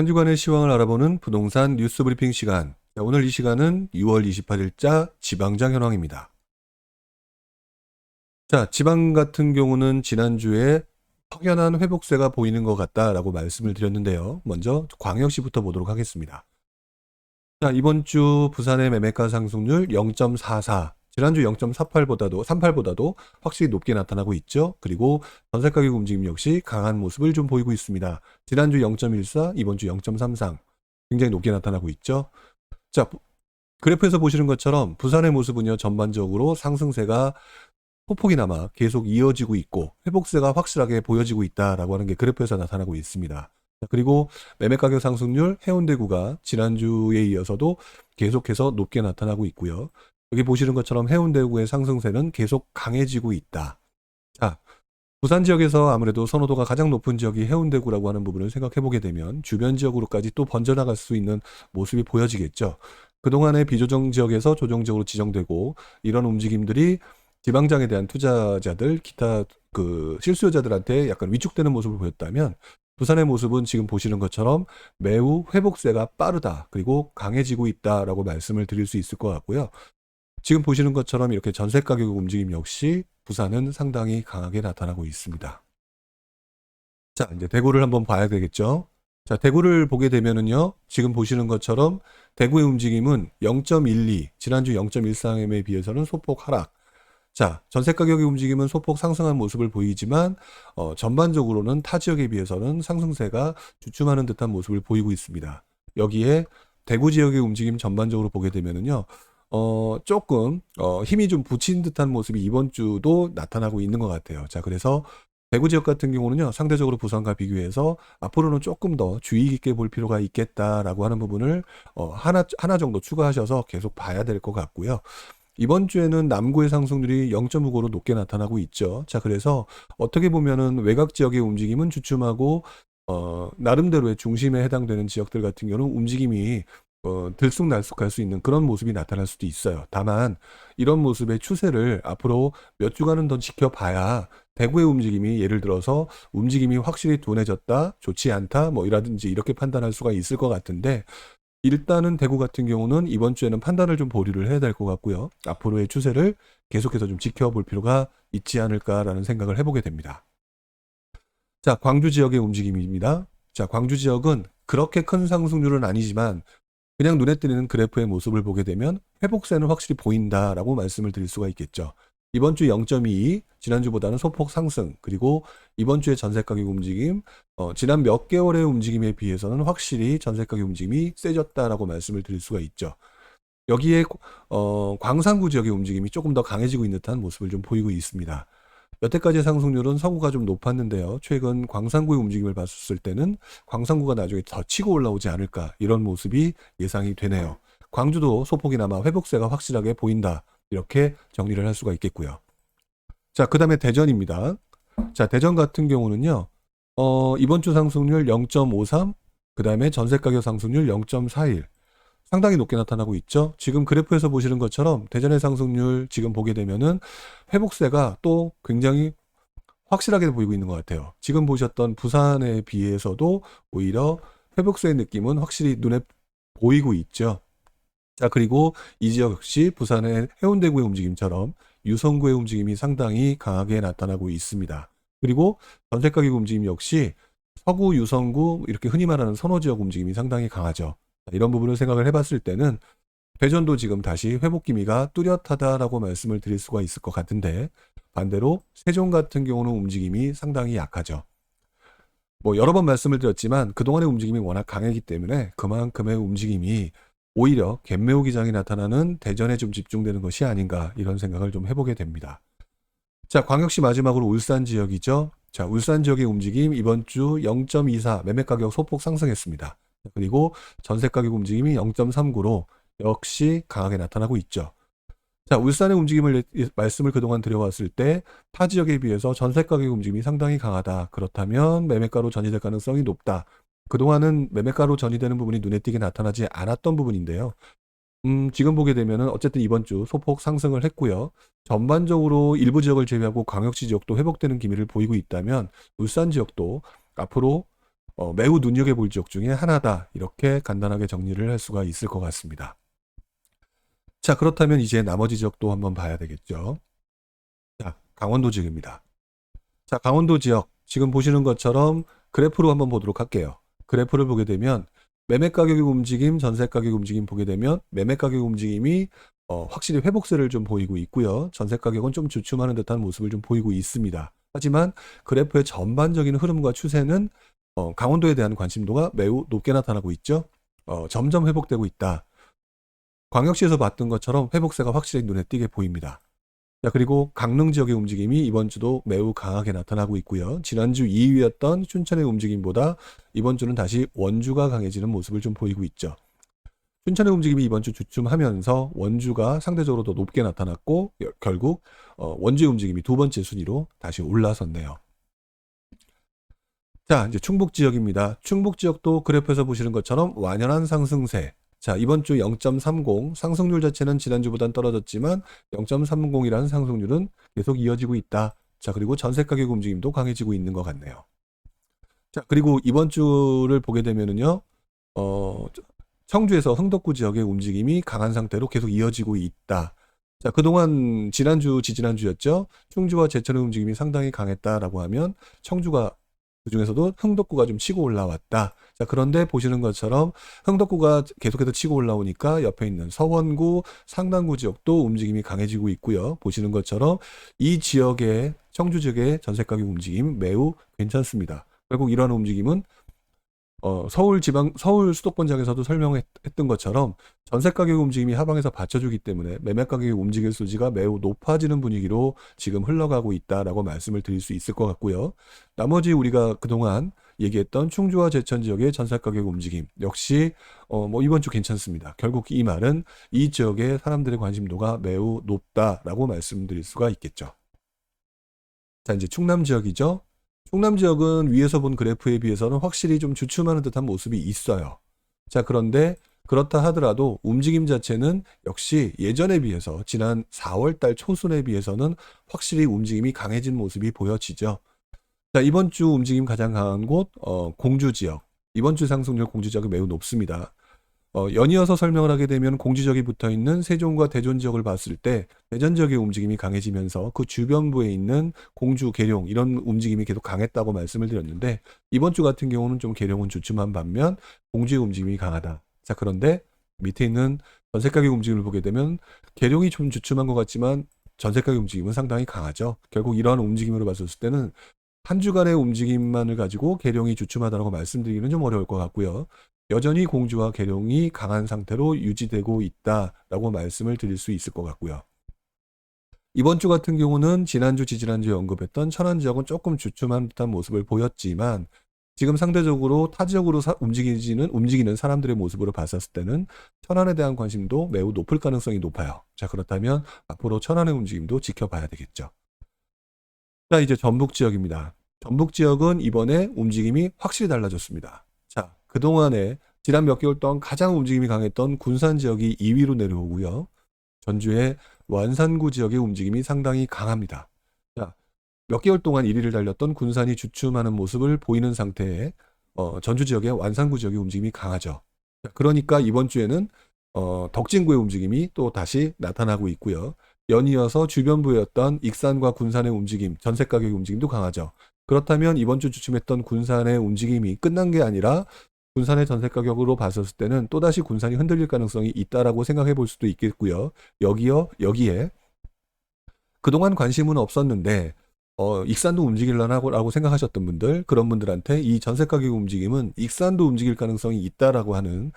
한 주간의 시황을 알아보는 부동산 뉴스 브리핑 시간. 자, 오늘 이 시간은 6월 28일자 지방장 현황입니다. 자, 지방 같은 경우는 지난주에 확연한 회복세가 보이는 것 같다라고 말씀을 드렸는데요. 먼저 광역시부터 보도록 하겠습니다. 자, 이번 주 부산의 매매가 상승률 0.44. 지난주 0.38보다도 확실히 높게 나타나고 있죠. 그리고 전세 가격 움직임 역시 강한 모습을 좀 보이고 있습니다. 지난주 0.14, 이번 주 0.33. 굉장히 높게 나타나고 있죠. 자, 그래프에서 보시는 것처럼 부산의 모습은요, 전반적으로 상승세가 소폭이나마 계속 이어지고 있고 회복세가 확실하게 보여지고 있다라고 하는 게 그래프에서 나타나고 있습니다. 자, 그리고 매매가격 상승률 해운대구가 지난주에 이어서도 계속해서 높게 나타나고 있고요. 여기 보시는 것처럼 해운대구의 상승세는 계속 강해지고 있다. 자, 부산 지역에서 아무래도 선호도가 가장 높은 지역이 해운대구라고 하는 부분을 생각해 보게 되면 주변 지역으로까지 또 번져나갈 수 있는 모습이 보여지겠죠. 그동안의 비조정 지역에서 조정 지역으로 지정되고 이런 움직임들이 지방장에 대한 투자자들, 기타 실수요자들한테 약간 위축되는 모습을 보였다면 부산의 모습은 지금 보시는 것처럼 매우 회복세가 빠르다. 그리고 강해지고 있다라고 말씀을 드릴 수 있을 것 같고요. 지금 보시는 것처럼 이렇게 전세 가격 움직임 역시 부산은 상당히 강하게 나타나고 있습니다. 자, 이제 대구를 한번 봐야 되겠죠. 자, 대구를 보게 되면은요, 지금 보시는 것처럼 대구의 움직임은 0.12, 지난주 0.13에 비해서는 소폭 하락. 자, 전세 가격의 움직임은 소폭 상승한 모습을 보이지만 전반적으로는 타 지역에 비해서는 상승세가 주춤하는 듯한 모습을 보이고 있습니다. 여기에 대구 지역의 움직임 전반적으로 보게 되면은요, 조금 힘이 좀 붙인 듯한 모습이 이번 주도 나타나고 있는 것 같아요. 자, 그래서 대구 지역 같은 경우는요, 상대적으로 부산과 비교해서 앞으로는 조금 더 주의 깊게 볼 필요가 있겠다라고 하는 부분을 하나 정도 추가하셔서 계속 봐야 될 것 같고요. 이번 주에는 남구의 상승률이 0.59로 높게 나타나고 있죠. 자, 그래서 어떻게 보면은 외곽 지역의 움직임은 주춤하고 나름대로의 중심에 해당되는 지역들 같은 경우는 움직임이 들쑥날쑥할 수 있는 그런 모습이 나타날 수도 있어요. 다만 이런 모습의 추세를 앞으로 몇 주간은 더 지켜봐야 대구의 움직임이 예를 들어서 움직임이 확실히 둔해졌다, 좋지 않다, 뭐 이라든지 이렇게 판단할 수가 있을 것 같은데 일단은 대구 같은 경우는 이번 주에는 판단을 좀 보류를 해야 될 것 같고요. 앞으로의 추세를 계속해서 좀 지켜볼 필요가 있지 않을까라는 생각을 해보게 됩니다. 자, 광주 지역의 움직임입니다. 자, 광주 지역은 그렇게 큰 상승률은 아니지만 그냥 눈에 띄는 그래프의 모습을 보게 되면 회복세는 확실히 보인다라고 말씀을 드릴 수가 있겠죠. 이번 주 0.22, 지난주보다는 소폭 상승, 그리고 이번 주의 전세 가격 움직임, 지난 몇 개월의 움직임에 비해서는 확실히 전세 가격 움직임이 세졌다라고 말씀을 드릴 수가 있죠. 여기에 광산구 지역의 움직임이 조금 더 강해지고 있는 듯한 모습을 좀 보이고 있습니다. 여태까지의 상승률은 서구가 좀 높았는데요. 최근 광산구의 움직임을 봤을 때는 광산구가 나중에 더 치고 올라오지 않을까 이런 모습이 예상이 되네요. 광주도 소폭이나마 회복세가 확실하게 보인다. 이렇게 정리를 할 수가 있겠고요. 자, 그 다음에 대전입니다. 자, 대전 같은 경우는요. 이번 주 상승률 0.53, 그 다음에 전세가격 상승률 0.41. 상당히 높게 나타나고 있죠. 지금 그래프에서 보시는 것처럼 대전의 상승률 지금 보게 되면은 회복세가 또 굉장히 확실하게 보이고 있는 것 같아요. 지금 보셨던 부산에 비해서도 오히려 회복세의 느낌은 확실히 눈에 보이고 있죠. 자, 그리고 이 지역 역시 부산의 해운대구의 움직임처럼 유성구의 움직임이 상당히 강하게 나타나고 있습니다. 그리고 전세가격 움직임 역시 서구, 유성구 이렇게 흔히 말하는 선호지역 움직임이 상당히 강하죠. 이런 부분을 생각을 해봤을 때는 대전도 지금 다시 회복 기미가 뚜렷하다라고 말씀을 드릴 수가 있을 것 같은데 반대로 세종 같은 경우는 움직임이 상당히 약하죠. 뭐 여러 번 말씀을 드렸지만 그동안의 움직임이 워낙 강하기 때문에 그만큼의 움직임이 오히려 갭매우 기장이 나타나는 대전에 좀 집중되는 것이 아닌가 이런 생각을 좀 해보게 됩니다. 자, 광역시 마지막으로 울산 지역이죠. 자, 울산 지역의 움직임 이번 주 0.24 매매가격 소폭 상승했습니다. 그리고 전세가격 움직임이 0.39로 역시 강하게 나타나고 있죠. 자, 울산의 움직임을 말씀을 그동안 드려왔을 때 타 지역에 비해서 전세가격 움직임이 상당히 강하다. 그렇다면 매매가로 전이될 가능성이 높다. 그동안은 매매가로 전이되는 부분이 눈에 띄게 나타나지 않았던 부분인데요. 지금 보게 되면은 어쨌든 이번 주 소폭 상승을 했고요. 전반적으로 일부 지역을 제외하고 광역시 지역도 회복되는 기미를 보이고 있다면 울산 지역도 앞으로 매우 눈여겨볼 지역 중에 하나다. 이렇게 간단하게 정리를 할 수가 있을 것 같습니다. 자, 그렇다면 이제 나머지 지역도 한번 봐야 되겠죠. 자, 강원도 지역입니다. 자, 강원도 지역 지금 보시는 것처럼 그래프로 한번 보도록 할게요. 그래프를 보게 되면 매매 가격 움직임, 전세 가격 움직임 보게 되면 매매 가격 움직임이 확실히 회복세를 좀 보이고 있고요. 전세 가격은 좀 주춤하는 듯한 모습을 좀 보이고 있습니다. 하지만 그래프의 전반적인 흐름과 추세는 강원도에 대한 관심도가 매우 높게 나타나고 있죠. 점점 회복되고 있다. 광역시에서 봤던 것처럼 회복세가 확실히 눈에 띄게 보입니다. 자, 그리고 강릉 지역의 움직임이 이번 주도 매우 강하게 나타나고 있고요. 지난주 2위였던 춘천의 움직임보다 이번 주는 다시 원주가 강해지는 모습을 좀 보이고 있죠. 춘천의 움직임이 이번 주 주춤하면서 원주가 상대적으로 더 높게 나타났고 결국 원주의 움직임이 두 번째 순위로 다시 올라섰네요. 자, 이제 충북 지역입니다. 충북 지역도 그래프에서 보시는 것처럼 완연한 상승세. 자, 이번 주 0.30 상승률 자체는 지난주보단 떨어졌지만 0.30이라는 상승률은 계속 이어지고 있다. 자, 그리고 전세 가격 움직임도 강해지고 있는 것 같네요. 자, 그리고 이번 주를 보게 되면은요, 청주에서 흥덕구 지역의 움직임이 강한 상태로 계속 이어지고 있다. 자, 그동안 지난주, 지지난주였죠. 충주와 제천의 움직임이 상당히 강했다라고 하면 청주가 그중에서도 흥덕구가 좀 치고 올라왔다. 자, 그런데 보시는 것처럼 흥덕구가 계속해서 치고 올라오니까 옆에 있는 서원구, 상당구 지역도 움직임이 강해지고 있고요. 보시는 것처럼 이 지역의 청주 지역의 전세 가격 움직임 매우 괜찮습니다. 결국 이러한 움직임은 서울 수도권 지역에서도 설명했던 것처럼 전세 가격 움직임이 하방에서 받쳐주기 때문에 매매 가격이 움직일 소지가 매우 높아지는 분위기로 지금 흘러가고 있다라고 말씀을 드릴 수 있을 것 같고요. 나머지 우리가 그동안 얘기했던 충주와 제천 지역의 전세 가격 움직임 역시 뭐 이번 주 괜찮습니다. 결국 이 말은 이 지역의 사람들의 관심도가 매우 높다라고 말씀드릴 수가 있겠죠. 자, 이제 충남 지역이죠. 충남 지역은 위에서 본 그래프에 비해서는 확실히 좀 주춤하는 듯한 모습이 있어요. 자, 그런데 그렇다 하더라도 움직임 자체는 역시 예전에 비해서 지난 4월 달 초순에 비해서는 확실히 움직임이 강해진 모습이 보여지죠. 자, 이번 주 움직임 가장 강한 곳 공주 지역. 이번 주 상승률 공주 지역이 매우 높습니다. 연이어서 설명을 하게 되면 공주 지역이 붙어있는 세종과 대전 지역을 봤을 때 대전 지역의 움직임이 강해지면서 그 주변부에 있는 공주, 계룡 이런 움직임이 계속 강했다고 말씀을 드렸는데 이번 주 같은 경우는 좀 계룡은 주춤한 반면 공주의 움직임이 강하다. 자, 그런데 밑에 있는 전세 가격 움직임을 보게 되면 계룡이 좀 주춤한 것 같지만 전세 가격 움직임은 상당히 강하죠. 결국 이러한 움직임으로 봤을 때는 한 주간의 움직임만을 가지고 계룡이 주춤하다고 말씀드리기는 좀 어려울 것 같고요. 여전히 공주와 계룡이 강한 상태로 유지되고 있다라고 말씀을 드릴 수 있을 것 같고요. 이번 주 같은 경우는 지난주, 지지난주에 언급했던 천안 지역은 조금 주춤한 듯한 모습을 보였지만 지금 상대적으로 타 지역으로 움직이는 사람들의 모습으로 봤었을 때는 천안에 대한 관심도 매우 높을 가능성이 높아요. 자, 그렇다면 앞으로 천안의 움직임도 지켜봐야 되겠죠. 자, 이제 전북 지역입니다. 전북 지역은 이번에 움직임이 확실히 달라졌습니다. 자, 그동안에 지난 몇 개월 동안 가장 움직임이 강했던 군산 지역이 2위로 내려오고요. 전주의 완산구 지역의 움직임이 상당히 강합니다. 자, 몇 개월 동안 1위를 달렸던 군산이 주춤하는 모습을 보이는 상태에 전주 지역의 완산구 지역의 움직임이 강하죠. 자, 그러니까 이번 주에는 덕진구의 움직임이 또 다시 나타나고 있고요. 연이어서 주변부였던 익산과 군산의 움직임, 전세 가격의 움직임도 강하죠. 그렇다면 이번 주 주춤했던 군산의 움직임이 끝난 게 아니라 군산의 전세 가격으로 봤었을 때는 또다시 군산이 흔들릴 가능성이 있다라고 생각해 볼 수도 있겠고요. 여기에 그동안 관심은 없었는데 익산도 움직일라나라고 생각하셨던 분들, 그런 분들한테 이 전세 가격 움직임은 익산도 움직일 가능성이 있다라고 하는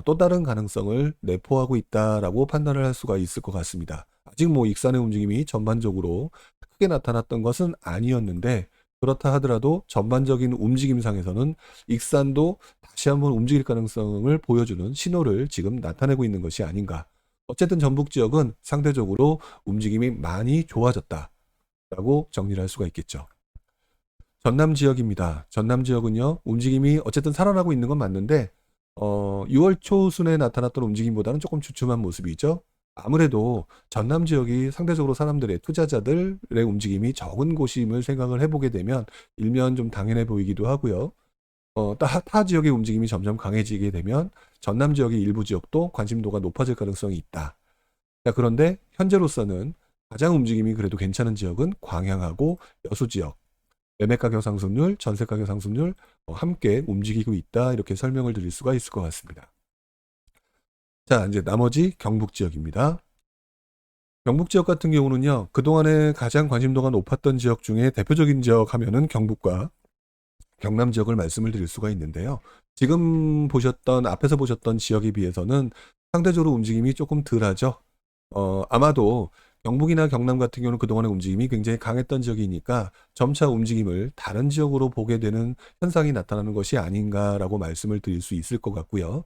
또 다른 가능성을 내포하고 있다라고 판단을 할 수가 있을 것 같습니다. 아직 뭐 익산의 움직임이 전반적으로 크게 나타났던 것은 아니었는데 그렇다 하더라도 전반적인 움직임상에서는 익산도 다시 한번 움직일 가능성을 보여주는 신호를 지금 나타내고 있는 것이 아닌가. 어쨌든 전북 지역은 상대적으로 움직임이 많이 좋아졌다라고 정리를 할 수가 있겠죠. 전남 지역입니다. 전남 지역은요, 움직임이 어쨌든 살아나고 있는 건 맞는데 6월 초순에 나타났던 움직임보다는 조금 주춤한 모습이죠. 아무래도 전남 지역이 상대적으로 사람들의 투자자들의 움직임이 적은 곳임을 생각을 해보게 되면 일면 좀 당연해 보이기도 하고요. 타 지역의 움직임이 점점 강해지게 되면 전남 지역의 일부 지역도 관심도가 높아질 가능성이 있다. 자, 그런데 현재로서는 가장 움직임이 그래도 괜찮은 지역은 광양하고 여수 지역, 매매가격 상승률, 전세가격 상승률 함께 움직이고 있다. 이렇게 설명을 드릴 수가 있을 것 같습니다. 자, 이제 나머지 경북 지역입니다. 경북 지역 같은 경우는요, 그동안에 가장 관심도가 높았던 지역 중에 대표적인 지역 하면은 경북과 경남 지역을 말씀을 드릴 수가 있는데요. 지금 앞에서 보셨던 지역에 비해서는 상대적으로 움직임이 조금 덜하죠. 아마도 경북이나 경남 같은 경우는 그동안의 움직임이 굉장히 강했던 지역이니까 점차 움직임을 다른 지역으로 보게 되는 현상이 나타나는 것이 아닌가라고 말씀을 드릴 수 있을 것 같고요.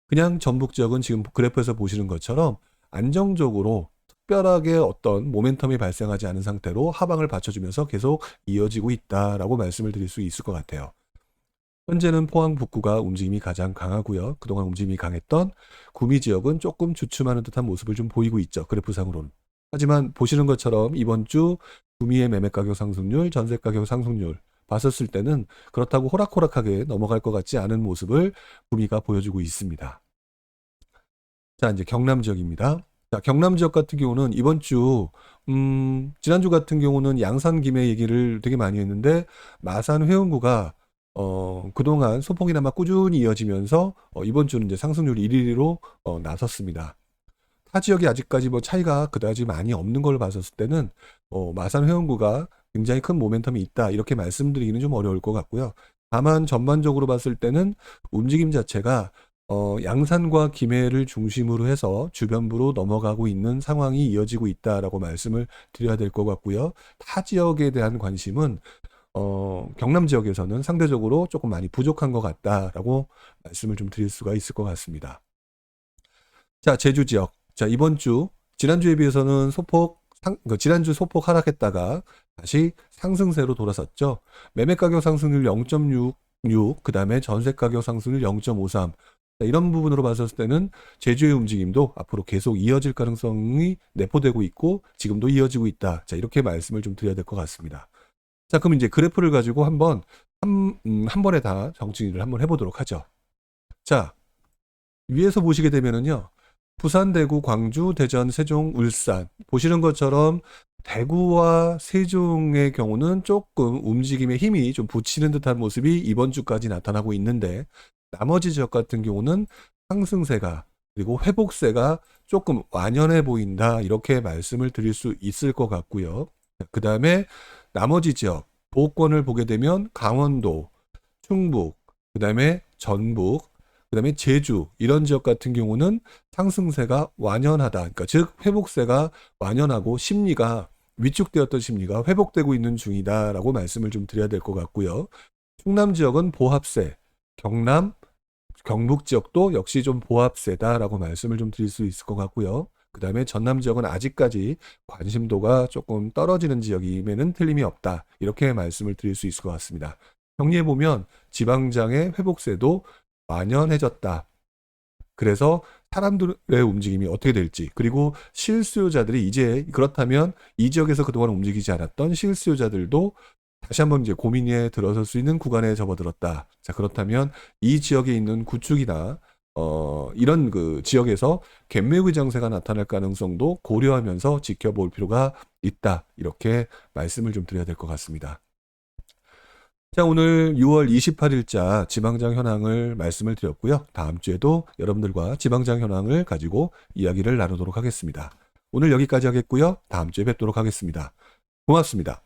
그냥 전북 지역은 지금 그래프에서 보시는 것처럼 안정적으로 특별하게 어떤 모멘텀이 발생하지 않은 상태로 하방을 받쳐주면서 계속 이어지고 있다라고 말씀을 드릴 수 있을 것 같아요. 현재는 포항 북구가 움직임이 가장 강하고요. 그동안 움직임이 강했던 구미 지역은 조금 주춤하는 듯한 모습을 좀 보이고 있죠. 그래프상으로는. 하지만 보시는 것처럼 이번 주 구미의 매매가격 상승률, 전세가격 상승률 봤었을 때는 그렇다고 호락호락하게 넘어갈 것 같지 않은 모습을 구미가 보여주고 있습니다. 자, 이제 경남 지역입니다. 자, 경남 지역 같은 경우는 이번 주, 지난주 같은 경우는 양산 김해 얘기를 되게 많이 했는데, 마산 회원구가, 그동안 소폭이나마 꾸준히 이어지면서, 이번 주는 이제 상승률 1위로, 나섰습니다. 타 지역이 아직까지 뭐 차이가 그다지 많이 없는 걸 봤었을 때는, 마산 회원구가 굉장히 큰 모멘텀이 있다. 이렇게 말씀드리기는 좀 어려울 것 같고요. 다만 전반적으로 봤을 때는 움직임 자체가 양산과 김해를 중심으로 해서 주변부로 넘어가고 있는 상황이 이어지고 있다라고 말씀을 드려야 될 것 같고요. 타 지역에 대한 관심은 경남 지역에서는 상대적으로 조금 많이 부족한 것 같다라고 말씀을 좀 드릴 수가 있을 것 같습니다. 자, 제주 지역. 자, 이번 주 지난주에 비해서는 지난주 소폭 하락했다가 다시 상승세로 돌아섰죠. 매매가격 상승률 0.66, 그 다음에 전세가격 상승률 0.53. 자, 이런 부분으로 봤을 때는 제주의 움직임도 앞으로 계속 이어질 가능성이 내포되고 있고 지금도 이어지고 있다. 자, 이렇게 말씀을 좀 드려야 될 것 같습니다. 자, 그럼 이제 그래프를 가지고 한 번에 다 정리를 한번 해보도록 하죠. 자, 위에서 보시게 되면은요. 부산, 대구, 광주, 대전, 세종, 울산 보시는 것처럼 대구와 세종의 경우는 조금 움직임의 힘이 좀 붙이는 듯한 모습이 이번 주까지 나타나고 있는데 나머지 지역 같은 경우는 상승세가 그리고 회복세가 조금 완연해 보인다 이렇게 말씀을 드릴 수 있을 것 같고요. 그 다음에 나머지 지역 도권을 보게 되면 강원도, 충북, 그 다음에 전북, 그 다음에 제주 이런 지역 같은 경우는 상승세가 완연하다. 그러니까 즉 회복세가 완연하고 심리가 위축되었던 심리가 회복되고 있는 중이다라고 말씀을 좀 드려야 될 것 같고요. 충남 지역은 보합세, 경북 지역도 역시 좀 보합세다라고 말씀을 좀 드릴 수 있을 것 같고요. 그 다음에 전남 지역은 아직까지 관심도가 조금 떨어지는 지역임에는 틀림이 없다. 이렇게 말씀을 드릴 수 있을 것 같습니다. 정리해보면 지방장의 회복세도 완연해졌다. 그래서 사람들의 움직임이 어떻게 될지 그리고 실수요자들이 이제 그렇다면 이 지역에서 그동안 움직이지 않았던 실수요자들도 다시 한번 이제 고민에 들어설 수 있는 구간에 접어들었다. 자, 그렇다면 이 지역에 있는 구축이나 이런 그 지역에서 갭매우기 장세가 나타날 가능성도 고려하면서 지켜볼 필요가 있다. 이렇게 말씀을 좀 드려야 될 것 같습니다. 자, 오늘 6월 28일자 지방장 현황을 말씀을 드렸고요. 다음 주에도 여러분들과 지방장 현황을 가지고 이야기를 나누도록 하겠습니다. 오늘 여기까지 하겠고요. 다음 주에 뵙도록 하겠습니다. 고맙습니다.